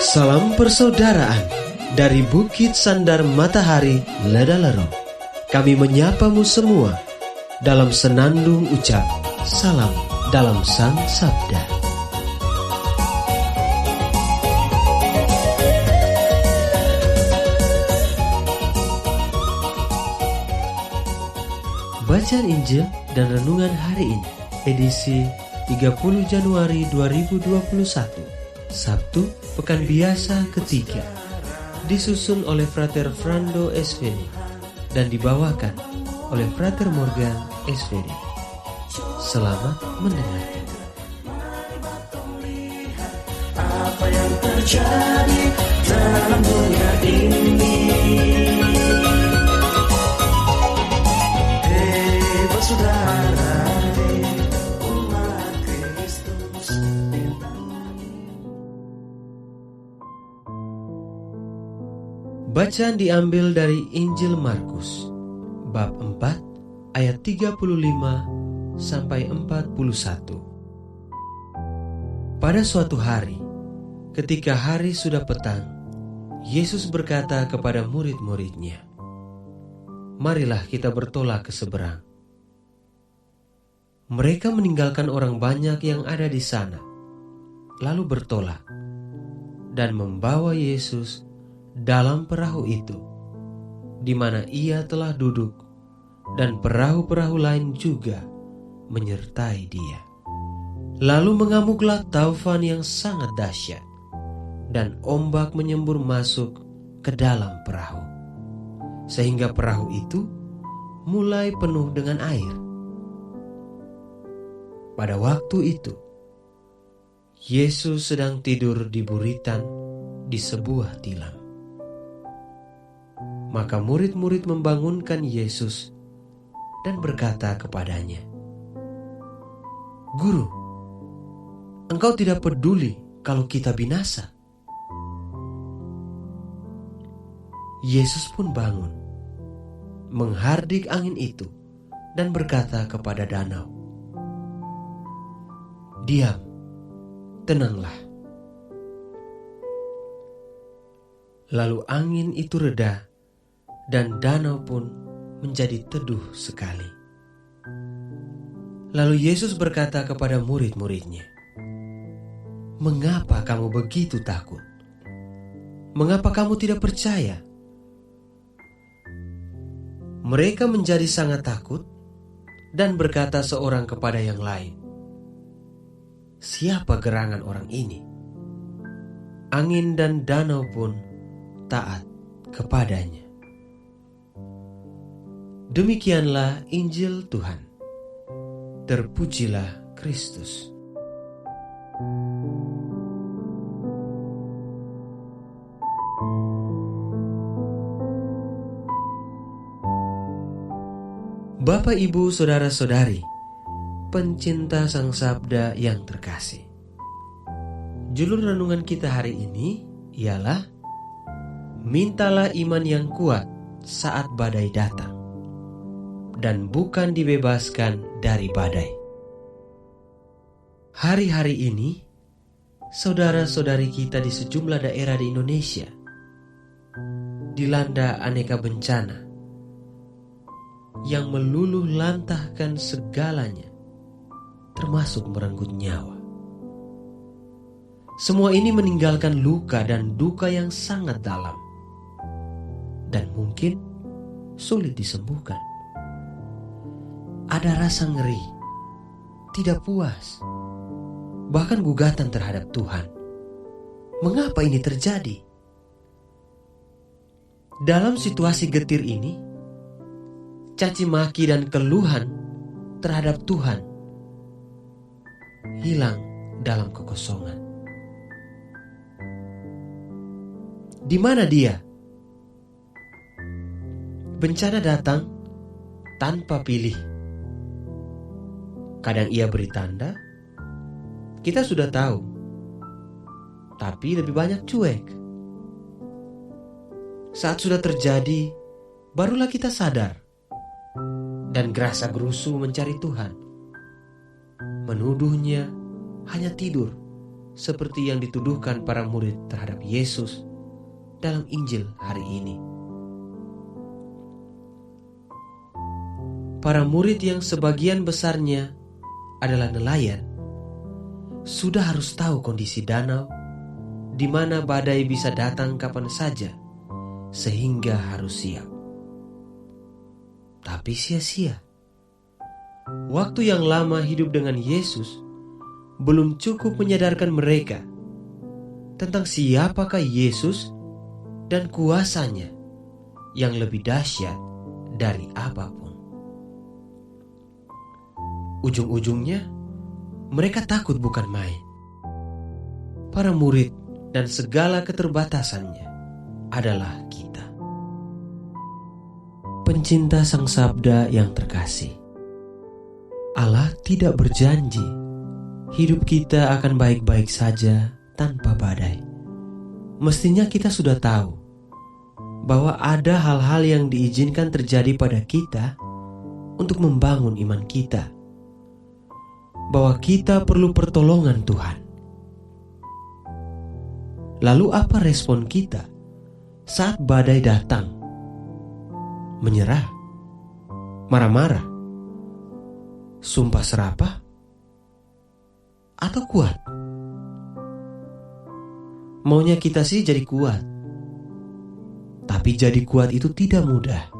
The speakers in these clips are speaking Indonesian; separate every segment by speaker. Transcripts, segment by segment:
Speaker 1: Salam persaudaraan dari Bukit Sandar Matahari Ledalero. Kami menyapamu semua dalam senandung ucap salam dalam Sang Sabda. Bacaan Injil dan Renungan hari ini, edisi 30 Januari 2021, Sabtu, Pekan Biasa ketiga, disusun oleh Frater Frando SVD dan dibawakan oleh Frater Morgan SVD. Selamat mendengarkan.
Speaker 2: Apa yang terjadi dalam dunia ini? Hei bersaudara, umat Kristus.
Speaker 1: Bacaan diambil dari Injil Markus, bab 4, ayat 35 sampai 41. Pada suatu hari, ketika hari sudah petang, Yesus berkata kepada murid-muridnya, "Marilah kita bertolak ke seberang." Mereka meninggalkan orang banyak yang ada di sana, lalu bertolak dan membawa Yesus dalam perahu itu, di mana ia telah duduk, dan perahu-perahu lain juga menyertai dia. Lalu mengamuklah taufan yang sangat dahsyat, dan ombak menyembur masuk ke dalam perahu, sehingga perahu itu mulai penuh dengan air. Pada waktu itu, Yesus sedang tidur di buritan di sebuah tilam. Maka murid-murid membangunkan Yesus dan berkata kepadanya, "Guru, Engkau tidak peduli kalau kita binasa?" Yesus pun bangun, menghardik angin itu dan berkata kepada danau, "Diam, tenanglah." Lalu angin itu reda dan danau pun menjadi teduh sekali. Lalu Yesus berkata kepada murid-muridnya, "Mengapa kamu begitu takut? Mengapa kamu tidak percaya?" Mereka menjadi sangat takut dan berkata seorang kepada yang lain, "Siapa gerangan orang ini? Angin dan danau pun taat kepadanya." Demikianlah Injil Tuhan. Terpujilah Kristus. Bapak, Ibu, saudara-saudari, pencinta Sang Sabda yang terkasih. Judul renungan kita hari ini ialah mintalah iman yang kuat saat badai datang, dan bukan dibebaskan dari badai. Hari-hari ini, saudara-saudari kita di sejumlah daerah di Indonesia dilanda aneka bencana yang meluluh lantahkan segalanya, termasuk merenggut nyawa. Semua ini meninggalkan luka dan duka yang sangat dalam, dan mungkin sulit disembuhkan. Ada rasa ngeri, tidak puas, bahkan gugatan terhadap Tuhan. Mengapa ini terjadi? Dalam situasi getir ini, caci maki dan keluhan terhadap Tuhan hilang dalam kekosongan. Di mana Dia? Bencana datang tanpa pilih. Kadang Ia beri tanda, kita sudah tahu, tapi lebih banyak cuek. Saat sudah terjadi, barulah kita sadar dan gerasa-gerusu mencari Tuhan. Menuduhnya hanya tidur seperti yang dituduhkan para murid terhadap Yesus dalam Injil hari ini. Para murid yang sebagian besarnya adalah nelayan sudah harus tahu kondisi danau di mana badai bisa datang kapan saja, sehingga harus siap. Tapi sia-sia. Waktu yang lama hidup dengan Yesus belum cukup menyadarkan mereka tentang siapakah Yesus dan kuasanya yang lebih dahsyat dari apapun. Ujung-ujungnya mereka takut bukan main. Para murid dan segala keterbatasannya adalah kita. Pencinta Sang Sabda yang terkasih, Allah tidak berjanji hidup kita akan baik-baik saja tanpa badai. Mestinya kita sudah tahu bahwa ada hal-hal yang diizinkan terjadi pada kita untuk membangun iman kita, bahwa kita perlu pertolongan Tuhan. Lalu apa respon kita saat badai datang? Menyerah? Marah-marah? Sumpah serapah? Atau kuat? Maunya kita sih jadi kuat. Tapi jadi kuat itu tidak mudah.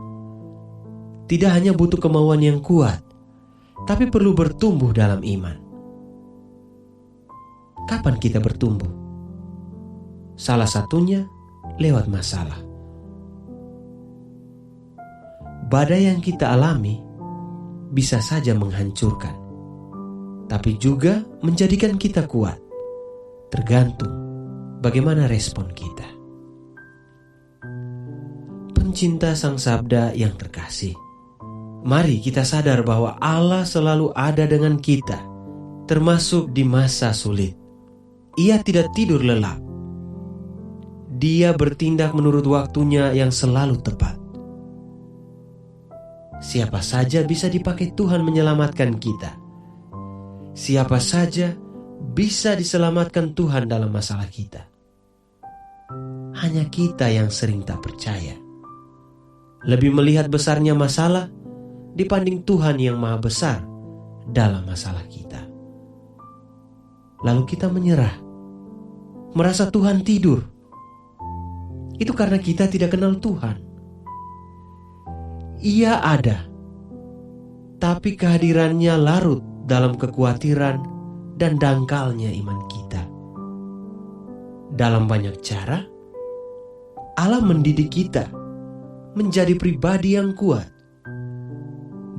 Speaker 1: Tidak hanya butuh kemauan yang kuat, tapi perlu bertumbuh dalam iman. Kapan kita bertumbuh? Salah satunya lewat masalah. Badai yang kita alami bisa saja menghancurkan, tapi juga menjadikan kita kuat. Tergantung bagaimana respon kita. Pencinta Sang Sabda yang terkasih, mari kita sadar bahwa Allah selalu ada dengan kita, termasuk di masa sulit. Ia tidak tidur lelap. Dia bertindak menurut waktunya yang selalu tepat. Siapa saja bisa dipakai Tuhan menyelamatkan kita. Siapa saja bisa diselamatkan Tuhan dalam masalah kita. Hanya kita yang sering tak percaya, lebih melihat besarnya masalah dibanding Tuhan yang maha besar dalam masalah kita. Lalu kita menyerah, merasa Tuhan tidur. Itu karena kita tidak kenal Tuhan. Ia ada, tapi kehadirannya larut dalam kekhawatiran dan dangkalnya iman kita. Dalam banyak cara, Allah mendidik kita menjadi pribadi yang kuat,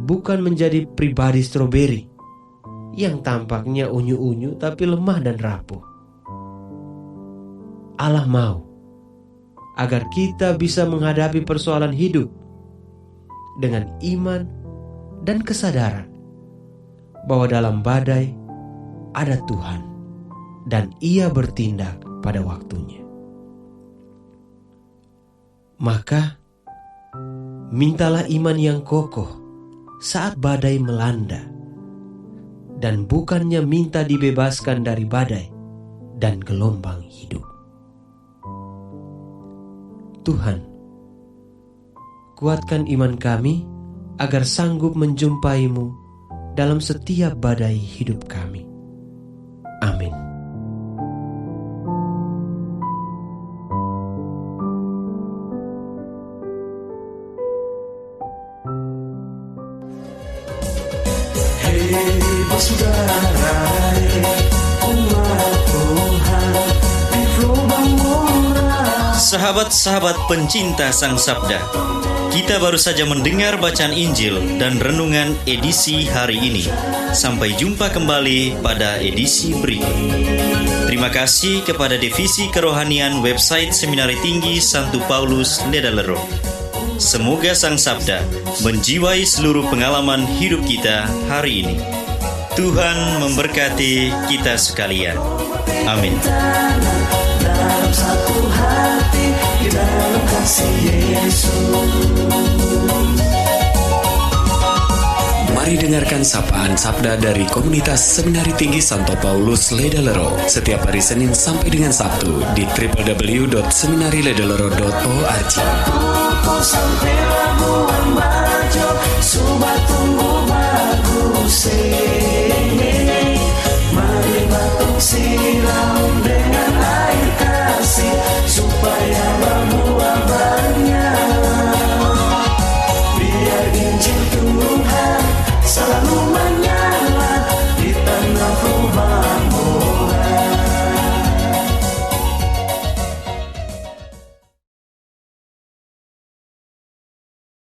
Speaker 1: bukan menjadi pribadi stroberi yang tampaknya unyu-unyu tapi lemah dan rapuh. Allah mau agar kita bisa menghadapi persoalan hidup dengan iman dan kesadaran bahwa dalam badai ada Tuhan dan Ia bertindak pada waktunya. Maka mintalah iman yang kokoh saat badai melanda, dan bukannya minta dibebaskan dari badai dan gelombang hidup. Tuhan, kuatkan iman kami agar sanggup menjumpai-Mu dalam setiap badai hidup kami. Amin.
Speaker 2: Hei bersaudara, umat Tuhan di gelombang murah.
Speaker 3: Sahabat-sahabat pencinta Sang Sabda, kita baru saja mendengar bacaan Injil dan renungan edisi hari ini. Sampai jumpa kembali pada edisi berikut. Terima kasih kepada Divisi Kerohanian website Seminari Tinggi Santo Paulus Ledalero. Semoga Sang Sabda menjiwai seluruh pengalaman hidup kita hari ini. Tuhan memberkati kita sekalian. Amin.
Speaker 2: Dalam satu hati, di dalam kasih Yesus.
Speaker 4: Mari dengan mendengarkan sapaan sabda dari komunitas Seminari Tinggi Santo Paulus Ledalero setiap hari Senin sampai dengan Sabtu di www.seminariledalero.org.
Speaker 2: Sampai Labuan Bajo, Subatunggu